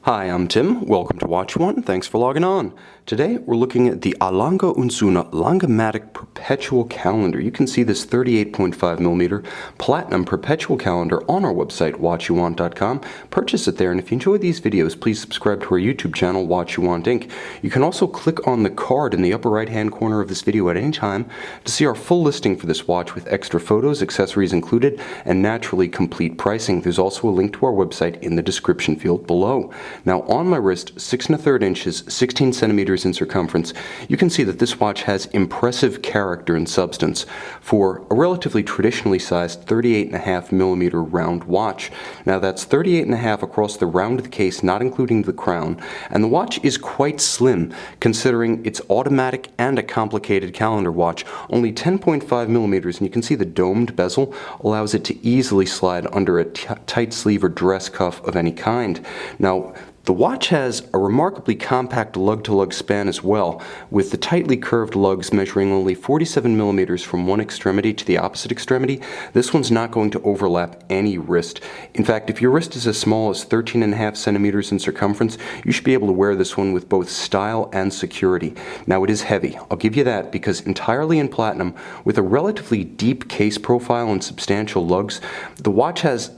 Hi, I'm Tim. Welcome to Watch One. Thanks for logging on. Today we're looking at the Lange Sohne Langematik Perpetual calendar. You can see this 38.5mm platinum perpetual calendar on our website, watchyouwant.com. Purchase it there, and if you enjoy these videos, please subscribe to our YouTube channel, Watch You Want Inc. You can also click on the card in the upper right-hand corner of this video at any time to see our full listing for this watch with extra photos, accessories included, and naturally complete pricing. There's also a link to our website in the description field below. Now on my wrist, 6 1/3 inches, 16 centimeters in circumference, you can see that this watch has impressive character and substance for a relatively traditionally sized 38.5mm round watch. Now that's 38.5 across the round of the case, not including the crown, and the watch is quite slim considering it's automatic and a complicated calendar watch. Only 10.5mm, and you can see the domed bezel allows it to easily slide under a tight sleeve or dress cuff of any kind. Now, the watch has a remarkably compact lug-to-lug span as well, with the tightly curved lugs measuring only 47mm from one extremity to the opposite extremity. This one's not going to overlap any wrist. In fact, if your wrist is as small as 13.5 centimeters in circumference, you should be able to wear this one with both style and security. Now, it is heavy. I'll give you that, because entirely in platinum, with a relatively deep case profile and substantial lugs, the watch has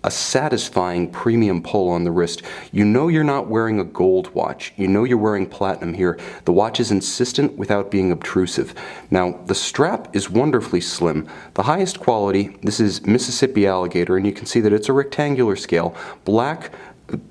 a satisfying premium pull on the wrist. You know you're not wearing a gold watch. You know you're wearing platinum here. The watch is insistent without being obtrusive. Now, the strap is wonderfully slim. The highest quality, this is Mississippi alligator, and you can see that it's a rectangular scale, black,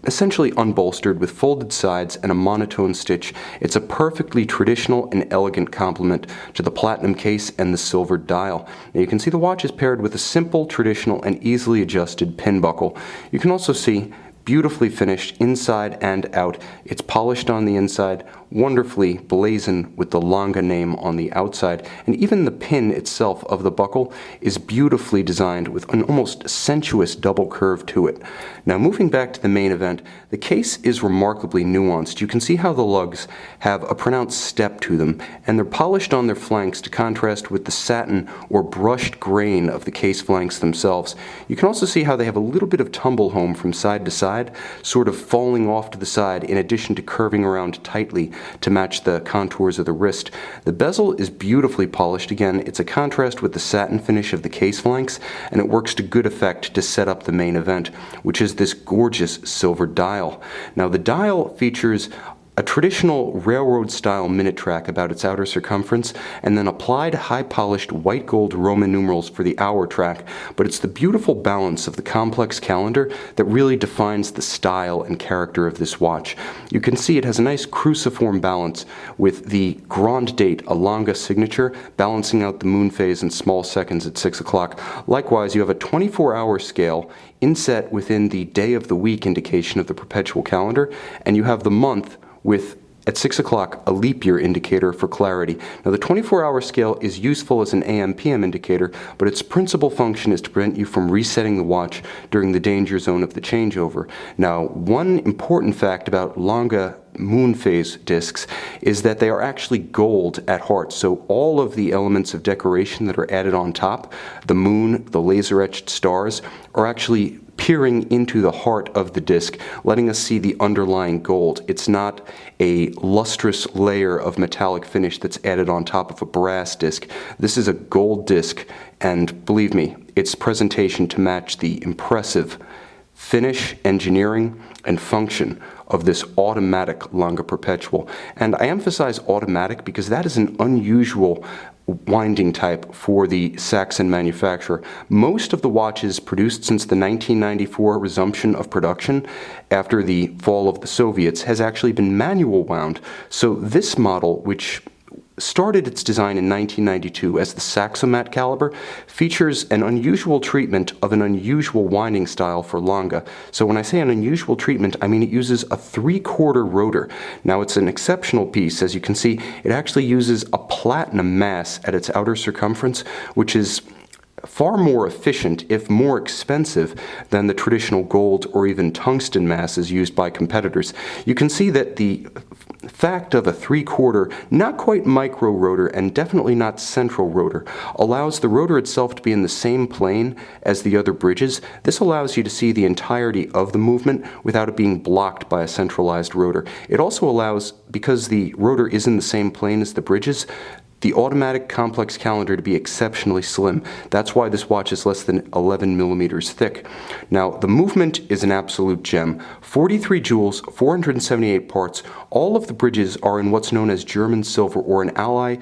essentially unbolstered with folded sides and a monotone stitch. It's a perfectly traditional and elegant complement to the platinum case and the silver dial. Now you can see the watch is paired with a simple, traditional, and easily adjusted pin buckle. You can also see beautifully finished inside and out. It's polished on the inside, wonderfully blazoned with the Lange name on the outside, and even the pin itself of the buckle is beautifully designed with an almost sensuous double curve to it. Now moving back to the main event, the case is remarkably nuanced. You can see how the lugs have a pronounced step to them, and they're polished on their flanks to contrast with the satin or brushed grain of the case flanks themselves. You can also see how they have a little bit of tumble home from side to side, sort of falling off to the side in addition to curving around tightly to match the contours of the wrist. The bezel is beautifully polished. Again, it's a contrast with the satin finish of the case flanks, and it works to good effect to set up the main event, which is this gorgeous silver dial. Now the dial features a traditional railroad-style minute track about its outer circumference, and then applied high-polished white gold Roman numerals for the hour track, but it's the beautiful balance of the complex calendar that really defines the style and character of this watch. You can see it has a nice cruciform balance with the grand date, a Lange signature, balancing out the moon phase in small seconds at 6 o'clock. Likewise, you have a 24-hour scale inset within the day of the week indication of the perpetual calendar, and you have the month with, at 6 o'clock, a leap year indicator for clarity. Now the 24-hour scale is useful as an AM/PM indicator, but its principal function is to prevent you from resetting the watch during the danger zone of the changeover. Now, one important fact about Lange moon phase discs is that they are actually gold at heart. So all of the elements of decoration that are added on top, the moon, the laser-etched stars, are actually peering into the heart of the disc, letting us see the underlying gold. It's not a lustrous layer of metallic finish that's added on top of a brass disc. This is a gold disc, and believe me, its presentation to match the impressive finish, engineering, and function of this automatic Lange Perpetual. And I emphasize automatic because that is an unusual winding type for the Saxon manufacturer. Most of the watches produced since the 1994 resumption of production after the fall of the Soviets has actually been manual wound. So this model, which started its design in 1992 as the Sax-O-Mat caliber, features an unusual treatment of an unusual winding style for Lange. So when I say an unusual treatment, I mean it uses a 3/4 rotor. Now it's an exceptional piece. As you can see, it actually uses a platinum mass at its outer circumference, which is far more efficient, if more expensive, than the traditional gold or even tungsten masses used by competitors. You can see that the fact of a 3/4, not quite micro rotor and definitely not central rotor, allows the rotor itself to be in the same plane as the other bridges. This allows you to see the entirety of the movement without it being blocked by a centralized rotor. It also allows, because the rotor is in the same plane as the bridges, the automatic complex calendar to be exceptionally slim. That's why this watch is less than 11 millimeters thick. Now, the movement is an absolute gem. 43 jewels, 478 parts. All of the bridges are in what's known as German silver, or an alloy,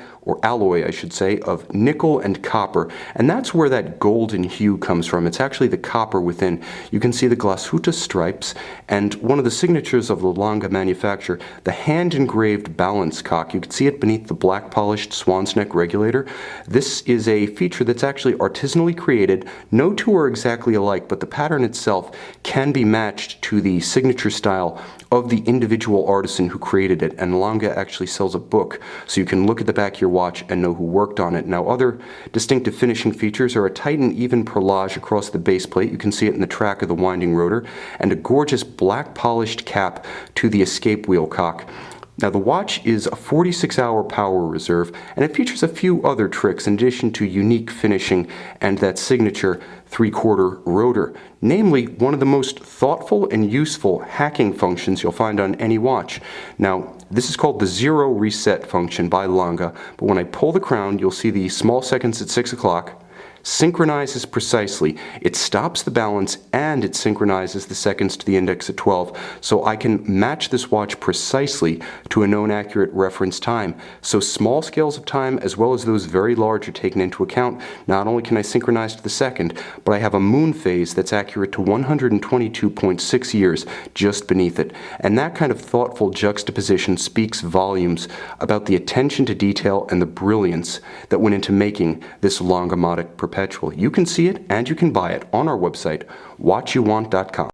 I should say, of nickel and copper. And that's where that golden hue comes from. It's actually the copper within. You can see the Glashütte stripes, and one of the signatures of the Lange manufacturer, the hand-engraved balance cock. You can see it beneath the black-polished swan's neck regulator. This is a feature that's actually artisanally created. No two are exactly alike, but the pattern itself can be matched to the signature style of the individual artisan who created it, and Lange actually sells a book, so you can look at the back of your watch and know who worked on it. Now, other distinctive finishing features are a tight and even perlage across the base plate. You can see it in the track of the winding rotor, and a gorgeous black polished cap to the escape wheel cock. Now, the watch is a 46-hour power reserve, and it features a few other tricks in addition to unique finishing and that signature 3/4 rotor, namely one of the most thoughtful and useful hacking functions you'll find on any watch. Now, this is called the zero reset function by Lange, but when I pull the crown, you'll see the small seconds at 6 o'clock synchronizes precisely. It stops the balance and it synchronizes the seconds to the index at 12, so I can match this watch precisely to a known accurate reference time. So small scales of time as well as those very large are taken into account. Not only can I synchronize to the second, but I have a moon phase that's accurate to 122.6 years just beneath it. And that kind of thoughtful juxtaposition speaks volumes about the attention to detail and the brilliance that went into making this Langematik Perpetual. You can see it and you can buy it on our website, watchyouwant.com.